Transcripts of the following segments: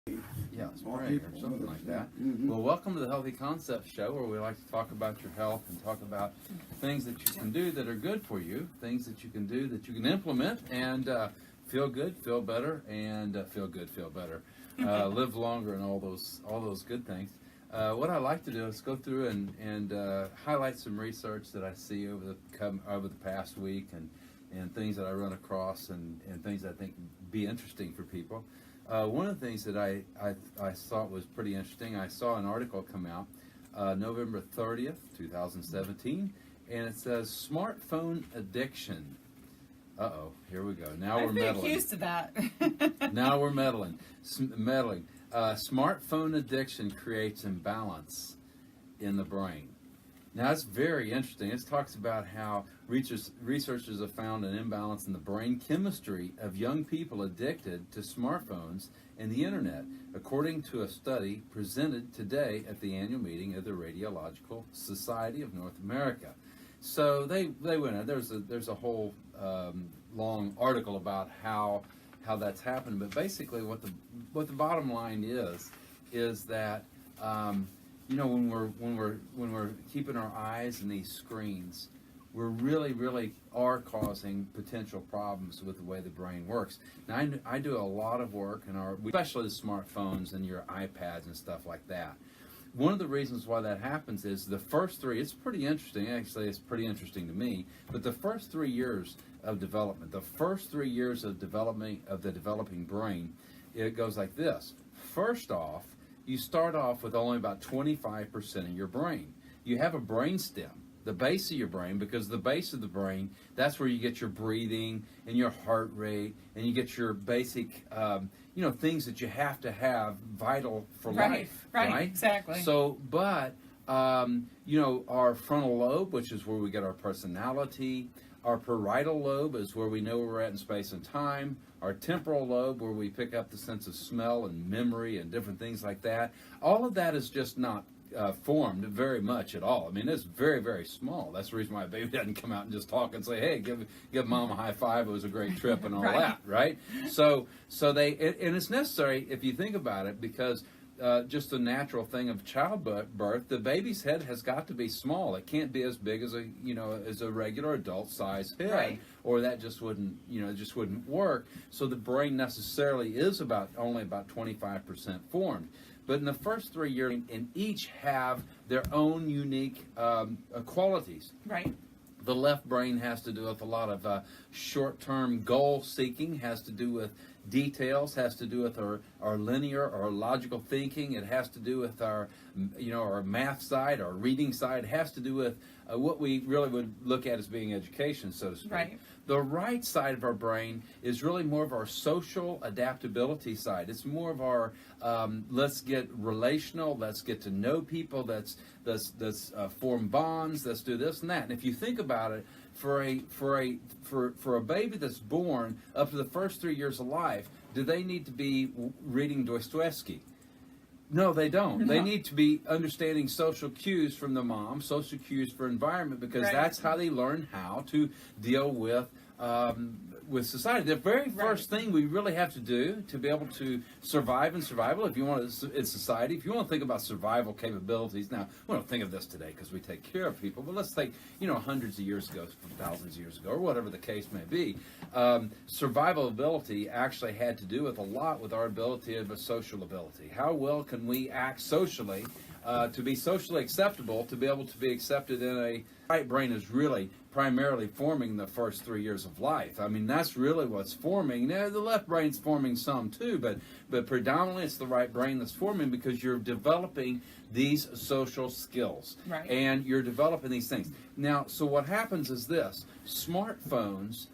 Yeah, spring or something like that. Well, welcome to the Healthy Concepts Show, where we like to talk about your health and talk about things that you can do that are good for you, things that you can do that you can implement and feel good, feel better, and feel good, feel better, live longer, and all those good things. What I like to do is go through and highlight some research that I see over the past week and things that I run across and things that I think be interesting for people. One of the things that I thought was pretty interesting, I saw an article come out November 30th, 2017, and it says smartphone addiction. Uh-oh, here we go. Now we're meddling. I've been accused of that. Now we're meddling. Smartphone addiction creates imbalance in the brain. Now, that's very interesting. It talks about how researchers have found an imbalance in the brain chemistry of young people addicted to smartphones and the internet, according to a study presented today at the annual meeting of the Radiological Society of North America. So they went in. There's a whole long article about how that's happened. But basically, what the bottom line is that when we're keeping our eyes in these screens, we're really are causing potential problems with the way the brain works. Now, I do a lot of work especially the smartphones and your iPads and stuff like that. One of the reasons why that happens is the first three. It's pretty interesting. Actually, it's pretty interesting to me. But the first 3 years of development, the developing brain, it goes like this. First off, you start off with only about 25% of your brain. You have a brain stem, the base of your brain, because the base of the brain, that's where you get your breathing and your heart rate, and you get your basic, things that you have to have vital for life. Right, exactly. So, but, our frontal lobe, which is where we get our personality, our parietal lobe is where we know where we're at in space and time. Our temporal lobe, where we pick up the sense of smell and memory and different things like that. All of that is just not formed very much at all. I mean, it's very, very small. That's the reason why a baby doesn't come out and just talk and say, "Hey, give mom a high five. It was a great trip," and all that, right? So and it's necessary if you think about it, because just the natural thing of childbirth, the baby's head has got to be small. It can't be as big as a regular adult size head, or that just wouldn't work. So the brain necessarily is only about 25% formed. But in the first 3 years, and each have their own unique qualities. Right. The left brain has to do with a lot of short-term goal seeking, has to do with details, has to do with our linear or logical thinking. It has to do with our math side, our reading side. It has to do with what we really would look at as being education, so to speak. Right. The right side of our brain is really more of our social adaptability side. It's more of our let's get relational, let's get to know people, let's form bonds, let's do this and that. And if you think about it, for a baby that's born up to the first 3 years of life, do they need to be reading Dostoevsky? No, they don't. No. They need to be understanding social cues from the mom, social cues for environment, because that's how they learn how to deal with society. The very first thing we really have to do to be able to survive in survival, if you want to, in society, if you want to think about survival capabilities, now, we don't think of this today because we take care of people, but let's think, hundreds of years ago, thousands of years ago, or whatever the case may be, survival ability actually had to do with a lot with our ability of a social ability. How well can we act socially to be socially acceptable, to be able to be accepted in a right brain is really primarily forming the first 3 years of life. I mean, that's really what's forming. Now, the left brain's forming some too, but predominantly it's the right brain that's forming, because you're developing these social skills. Right. And you're developing these things. Now, so what happens is this. Smartphones,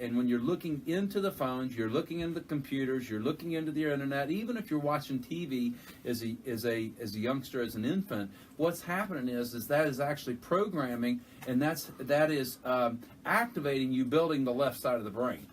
and when you're looking into the phones, you're looking into the computers, you're looking into the internet, even if you're watching TV as a youngster, as an infant, what's happening is that is actually programming, and that is activating you, building the left side of the brain.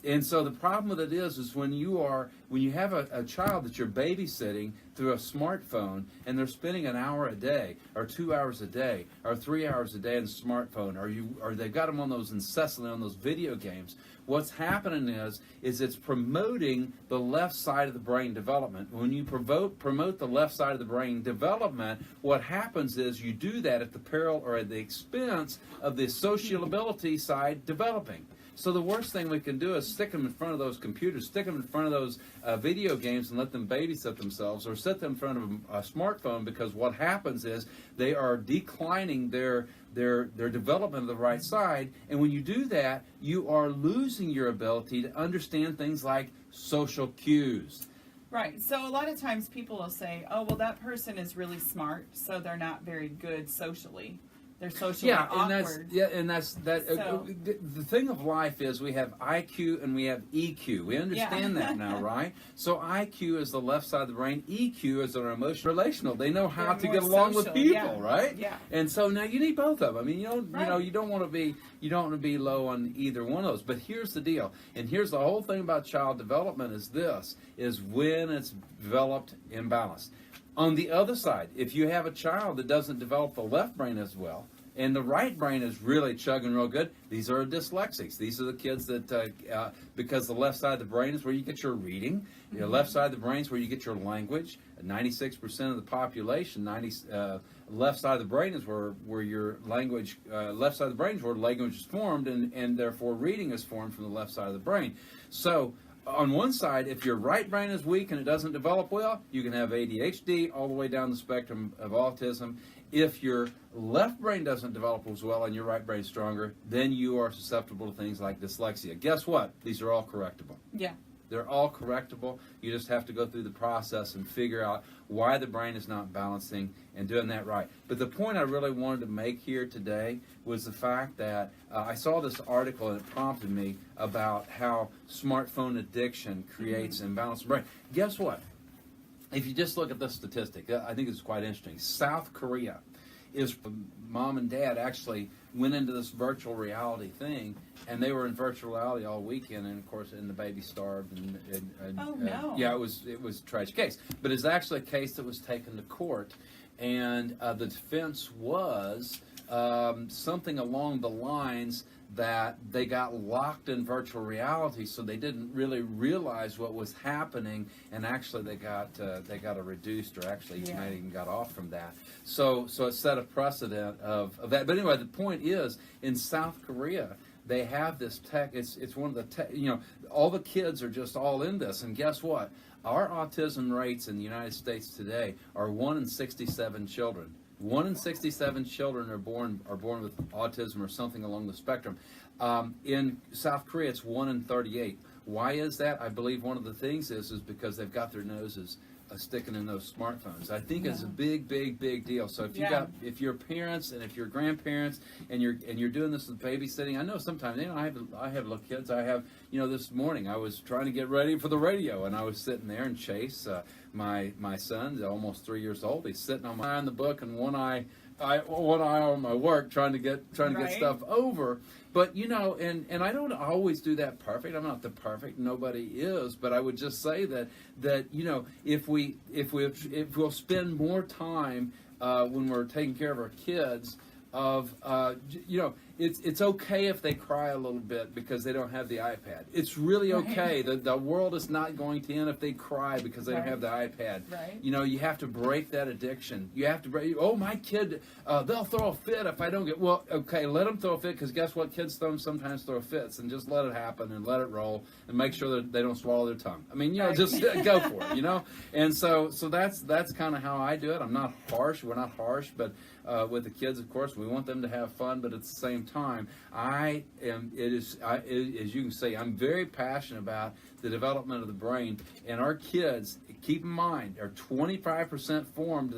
And so the problem with it is when you have a child that you're babysitting through a smartphone, and they're spending an hour a day, or 2 hours a day, or 3 hours a day on the smartphone, or they've got them on those incessantly on those video games. What's happening is it's promoting the left side of the brain development. When you promote the left side of the brain development, what happens is you do that at the peril or at the expense of the social ability side developing. So the worst thing we can do is stick them in front of those computers, stick them in front of those video games and let them babysit themselves, or sit them in front of a smartphone, because what happens is they are declining their development of the right side. And when you do that, you are losing your ability to understand things like social cues. Right. So a lot of times people will say, oh, well, that person is really smart, so they're not very good socially. They're socially awkward. And that's that. So, the thing of life is we have IQ and we have EQ. We understand that now, right? So IQ is the left side of the brain. EQ is our emotional relational. They know how to get along with people, right? Yeah. And so now you need both of them. I mean, you don't want to be low on either one of those. But here's the deal, and here's the whole thing about child development is when it's developed imbalanced. On the other side, if you have a child that doesn't develop the left brain as well, and the right brain is really chugging real good, these are dyslexics. These are the kids that, because the left side of the brain is where you get your reading, the left side of the brain is where you get your language. 96% of the population, left side of the brain is where your language, left side of the brain is where language is formed, and therefore reading is formed from the left side of the brain. So, on one side, if your right brain is weak and it doesn't develop well, you can have ADHD all the way down the spectrum of autism. If your left brain doesn't develop as well and your right brain is stronger, then you are susceptible to things like dyslexia. Guess what? These are all correctable. Yeah. They're all correctable. You just have to go through the process and figure out why the brain is not balancing and doing that right. But the point I really wanted to make here today was the fact that I saw this article and it prompted me about how smartphone addiction creates imbalanced brain. Guess what? If you just look at this statistic, I think it's quite interesting. South Korea is, mom and dad actually went into this virtual reality thing, and they were in virtual reality all weekend, and of course, and the baby starved. Yeah, it was a tragic case, but it's actually a case that was taken to court, and the defense was something along the lines that they got locked in virtual reality, so they didn't really realize what was happening, and actually they got a reduced, or actually might even got off from that. So it set a precedent of that. But anyway, the point is, in South Korea, they have this tech. It's one of the tech. All the kids are just all in this, and guess what? Our autism rates in the United States today are 1 in 67 children. 1 in 67 children are born with autism or something along the spectrum. In South Korea, it's 1 in 38. Why is that? I believe one of the things is because they've got their noses sticking in those smartphones. I think it's a big deal. So if you're parents and if you're grandparents and you're doing this with babysitting, I know sometimes I have little kids. I have this morning I was trying to get ready for the radio, and I was sitting there, and Chase, my son, almost 3 years old, he's sitting on my eye on the book and one eye on my work, trying to get stuff over. But and I don't always do that perfect. I'm not the perfect. Nobody is. But I would just say that if we'll spend more time when we're taking care of our kids, it's okay if they cry a little bit because they don't have the iPad. It's really okay. The world is not going to end if they cry because they don't have the iPad. Right. You have to break that addiction. You have to break. Oh, my kid, they'll throw a fit if I don't get. Well, okay, let them throw a fit, because guess what? Kids sometimes throw fits, and just let it happen and let it roll and make sure that they don't swallow their tongue. I mean, just go for it. And so that's kind of how I do it. I'm not harsh. We're not harsh, but with the kids, of course, we want them to have fun, but at the same time, as you can see, I'm very passionate about the development of the brain, and our kids, keep in mind, are 25% formed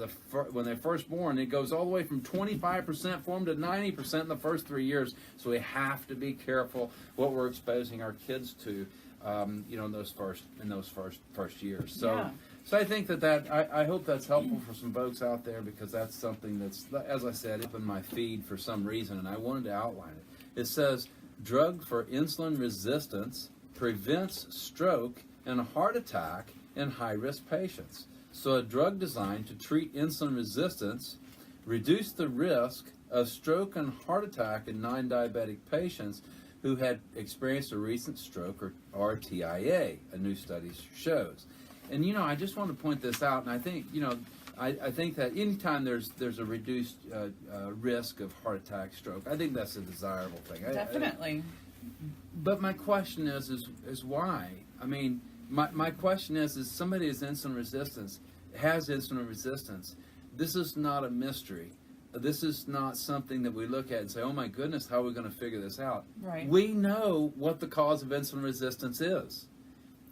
when they're first born. It goes all the way from 25% formed to 90% in the first 3 years. So we have to be careful what we're exposing our kids to, in those first years. So. So I think that I hope that's helpful for some folks out there, because that's something that's, as I said, up in my feed for some reason, and I wanted to outline it. It says, drug for insulin resistance prevents stroke and a heart attack in high-risk patients. So a drug designed to treat insulin resistance reduced the risk of stroke and heart attack in non-diabetic patients who had experienced a recent stroke or TIA, a new study shows. And, I just want to point this out, and I think, I think that anytime there's a reduced risk of heart attack, stroke, I think that's a desirable thing. Definitely. But my question is why? I mean, my question is somebody has insulin resistance, this is not a mystery. This is not something that we look at and say, oh my goodness, how are we going to figure this out? Right. We know what the cause of insulin resistance is.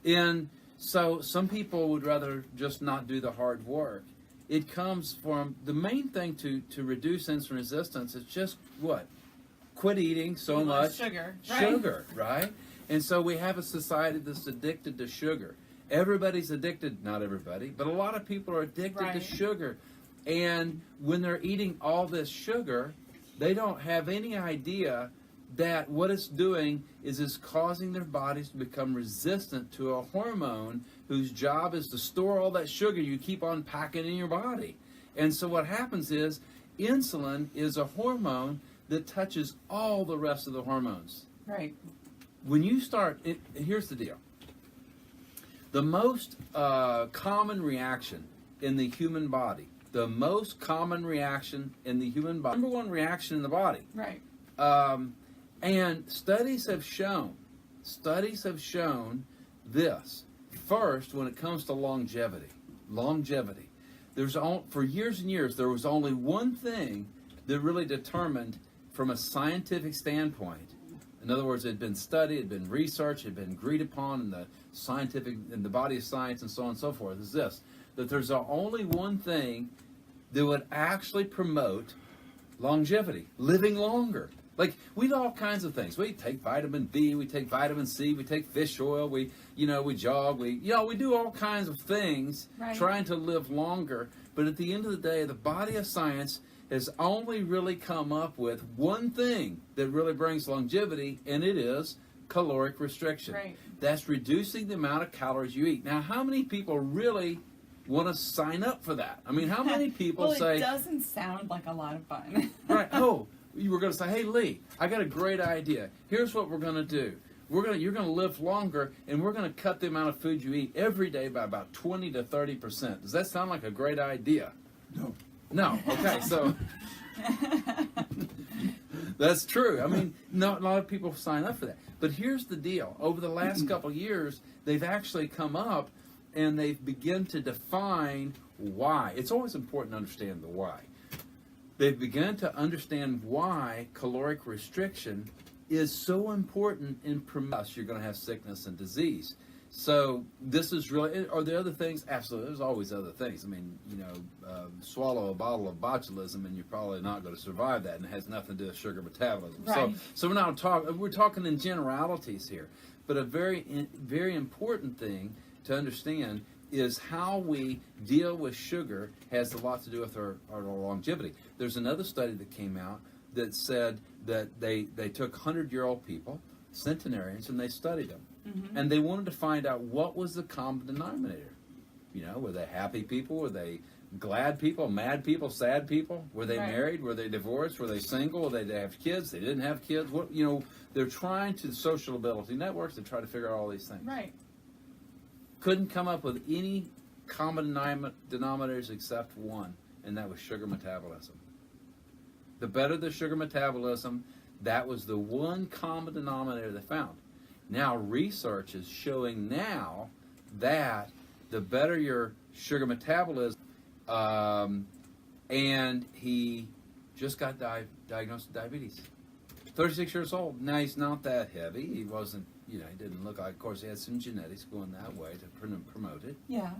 And so some people would rather just not do the hard work. It comes from, the main thing to reduce insulin resistance is just what? Quit eating so much sugar, right? And so we have a society that's addicted to sugar. Everybody's addicted, not everybody, but a lot of people are addicted to sugar. And when they're eating all this sugar, they don't have any idea that what it's doing is it's causing their bodies to become resistant to a hormone whose job is to store all that sugar you keep on packing in your body. And so what happens is insulin is a hormone that touches all the rest of the hormones. Right. When you start, here's the deal. The most common reaction in the human body, number one reaction in the body. Right. And studies have shown this. First, when it comes to longevity, for years and years, there was only one thing that really determined from a scientific standpoint. In other words, it had been studied, it had been researched, it had been agreed upon in the body of science and so on and so forth, is this, that there's only one thing that would actually promote longevity, living longer. Like, we do all kinds of things. We take vitamin B, we take vitamin C, we take fish oil, we jog, we do all kinds of things trying to live longer. But at the end of the day, the body of science has only really come up with one thing that really brings longevity, and it is caloric restriction. Right. That's reducing the amount of calories you eat. Now, how many people really want to sign up for that? I mean, how many people say... it doesn't sound like a lot of fun. Right. Oh, you were going to say, hey, Lee, I got a great idea. Here's what we're going to do. You're going to live longer, and we're going to cut the amount of food you eat every day by about 20 to 30%. Does that sound like a great idea? No. Okay, so that's true. I mean, not a lot of people sign up for that. But here's the deal. Over the last couple of years, they've actually come up and they've begun to define why. It's always important to understand the why. They've begun to understand why caloric restriction is so important in promoting you're going to have sickness and disease. So this is really, are there other things? Absolutely. There's always other things. I mean, swallow a bottle of botulism and you're probably not going to survive that, and it has nothing to do with sugar metabolism. Right. So we're talking in generalities here. But a very, very important thing to understand is how we deal with sugar has a lot to do with our longevity. There's another study that came out that said that they took 100-year-old people, centenarians, and they studied them. Mm-hmm. And they wanted to find out what was the common denominator. Were they happy people? Were they glad people, mad people, sad people? Were they married? Were they divorced? Were they single? Did they have kids? They didn't have kids? They're trying to social ability networks to try to figure out all these things. Right. Couldn't come up with any common denominators except one, and that was sugar metabolism. The better the sugar metabolism, that was the one common denominator they found. Now research is showing now that the better your sugar metabolism, and he just got diagnosed with diabetes. 36 years old. Now he's not that heavy. He wasn't, he didn't look like, of course he had some genetics going that way to promote it. Yeah.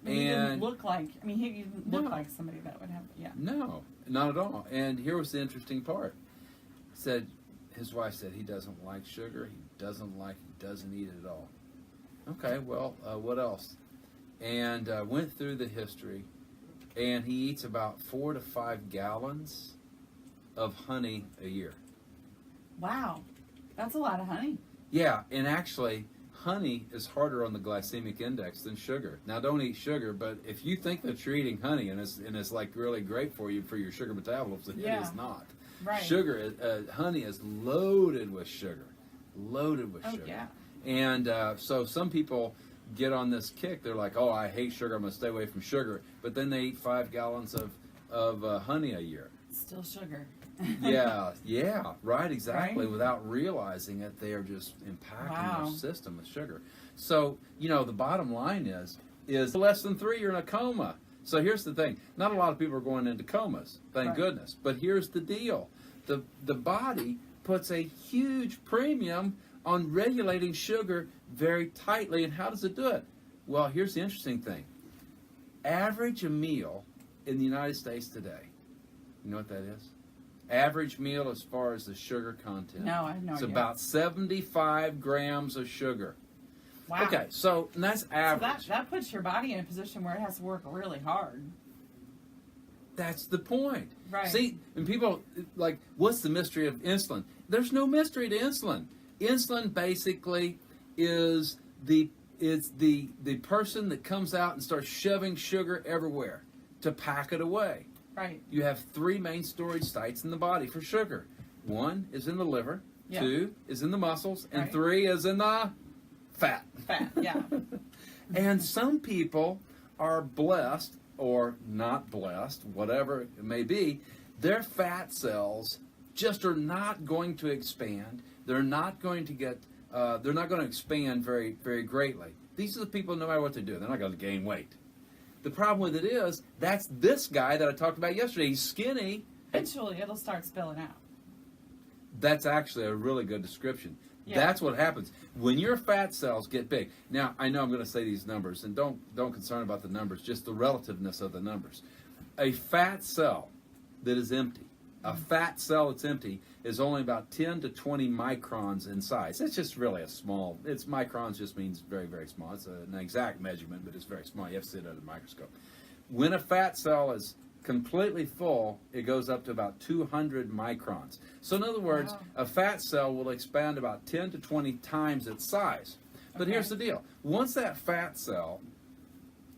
He didn't look like, he didn't look like somebody that would have, No, not at all. And here was the interesting part. His wife said he doesn't like sugar, he doesn't eat it at all. Okay, well, what else? And went through the history, and he eats about 4 to 5 gallons of honey a year. Wow, that's a lot of honey. Yeah, and actually, honey is harder on the glycemic index than sugar. Now, don't eat sugar, but if you think that you're eating honey and it's like really great for you for your sugar metabolism, it is not. Right. Honey is loaded with sugar, sugar. Yeah. And so some people get on this kick. They're like, "Oh, I hate sugar. I'm gonna stay away from sugar." But then they eat 5 gallons of honey a year. Still sugar. yeah, right, exactly. Right? Without realizing it, they are just impacting their system with sugar. So, the bottom line is less than 3, you're in a coma. So here's the thing. Not a lot of people are going into comas, thank goodness. But here's the deal. The body puts a huge premium on regulating sugar very tightly. And how does it do it? Well, here's the interesting thing. Average a meal in the United States today. You know what that is? Average meal as far as the sugar content. No, I have no idea. It's about 75 grams of sugar. Wow. Okay, so and that's average. So that puts your body in a position where it has to work really hard. That's the point. Right. See, and people like, what's the mystery of insulin? There's no mystery to insulin. Insulin basically is the person that comes out and starts shoving sugar everywhere to pack it away. Right. You have 3 main storage sites in the body for sugar. 1 is in the liver, 2 is in the muscles, and 3 is in the fat. Fat, yeah. And some people are blessed or not blessed, whatever it may be, their fat cells just are not going to expand. They're not going to expand very, very greatly. These are the people, no matter what they do, they're not going to gain weight. The problem with it is, that's this guy that I talked about yesterday. He's skinny. Eventually, it'll start spilling out. That's actually a really good description. Yeah. That's what happens when your fat cells get big. Now, I know I'm going to say these numbers, and don't concern about the numbers, just the relativeness of the numbers. A fat cell that is empty, a fat cell that's empty, is only about 10 to 20 microns in size. It's just really a small. Microns just means very, very small. It's an exact measurement, but it's very small. You have to see it under the microscope. When a fat cell is completely full, it goes up to about 200 microns. So in other words, a fat cell will expand about 10 to 20 times its size. But here's the deal. Once that fat cell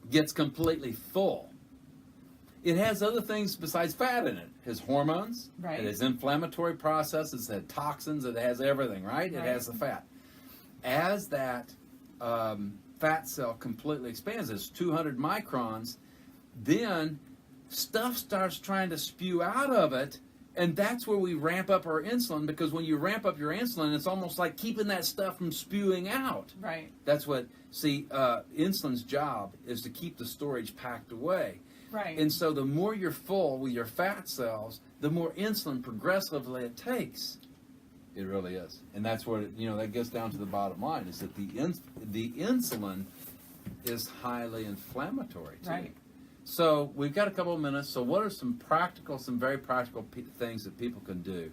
gets completely full, it has other things besides fat in it. It has hormones, it has inflammatory processes, it has toxins, it has everything, right? It has the fat. As that fat cell completely expands, it's 200 microns, then stuff starts trying to spew out of it, and that's where we ramp up our insulin, because when you ramp up your insulin, it's almost like keeping that stuff from spewing out. Right. That's what, insulin's job is to keep the storage packed away. Right. And so the more you're full with your fat cells, the more insulin progressively it takes. It really is. And that's what, that gets down to the bottom line, is that the insulin is highly inflammatory too. Right. So we've got a couple of minutes. So what are some very practical things that people can do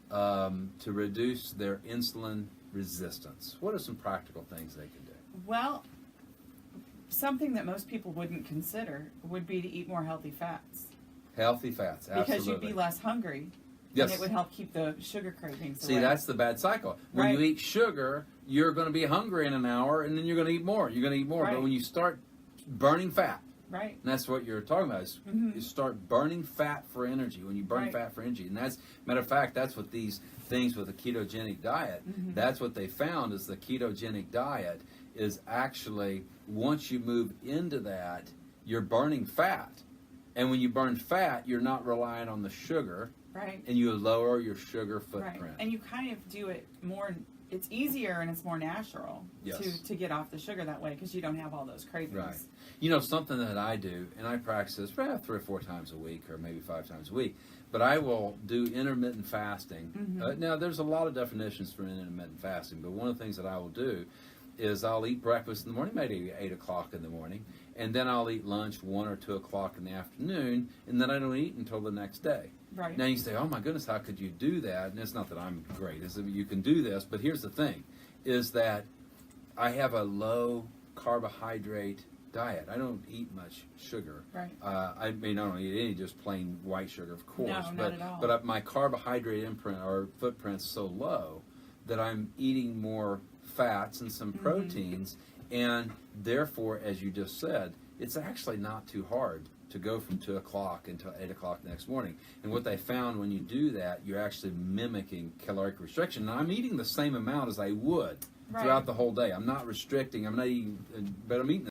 to reduce their insulin resistance? What are some practical things they can do? Well, something that most people wouldn't consider would be to eat more healthy fats. Healthy fats, absolutely. Because you'd be less hungry. Yes. And it would help keep the sugar cravings away. See, away. that's the bad cycle. When you eat sugar, you're going to be hungry in an hour, and then you're going to eat more. You're going to eat more. But when you start burning fat, and that's what you're talking about, is you start burning fat for energy. When you burn fat for energy. And that's, matter of fact, that's what these things with a ketogenic diet, that's what they found, is the ketogenic diet is actually, once you move into that, you're burning fat. And when you burn fat, you're not relying on the sugar. Right. And you lower your sugar footprint. Right. And you kind of do it more, it's easier and it's more natural to get off the sugar that way, because you don't have all those cravings. Right. Something that I do, and I practice this 3 or 4 times a week, or maybe 5 times a week, but I will do intermittent fasting. Now, there's a lot of definitions for intermittent fasting, but one of the things that I will do is I'll eat breakfast in the morning, maybe 8 o'clock in the morning, and then I'll eat lunch 1 or 2 o'clock in the afternoon, and then I don't eat until the next day. Right. Now you say, oh my goodness, how could you do that? And it's not that I'm great. It's that you can do this, but here's the thing, is that I have a low carbohydrate diet. I don't eat much sugar. Right. I mean, I don't eat any just plain white sugar, of course. No, not at all. But my carbohydrate imprint or footprint's so low that I'm eating more fats and some proteins, and therefore, as you just said, it's actually not too hard to go from 2 o'clock until 8 o'clock the next morning. And what they found, when you do that, you're actually mimicking caloric restriction. Now, I'm eating the same amount as I would throughout the whole day. I'm not restricting. I'm not eating, but I'm eating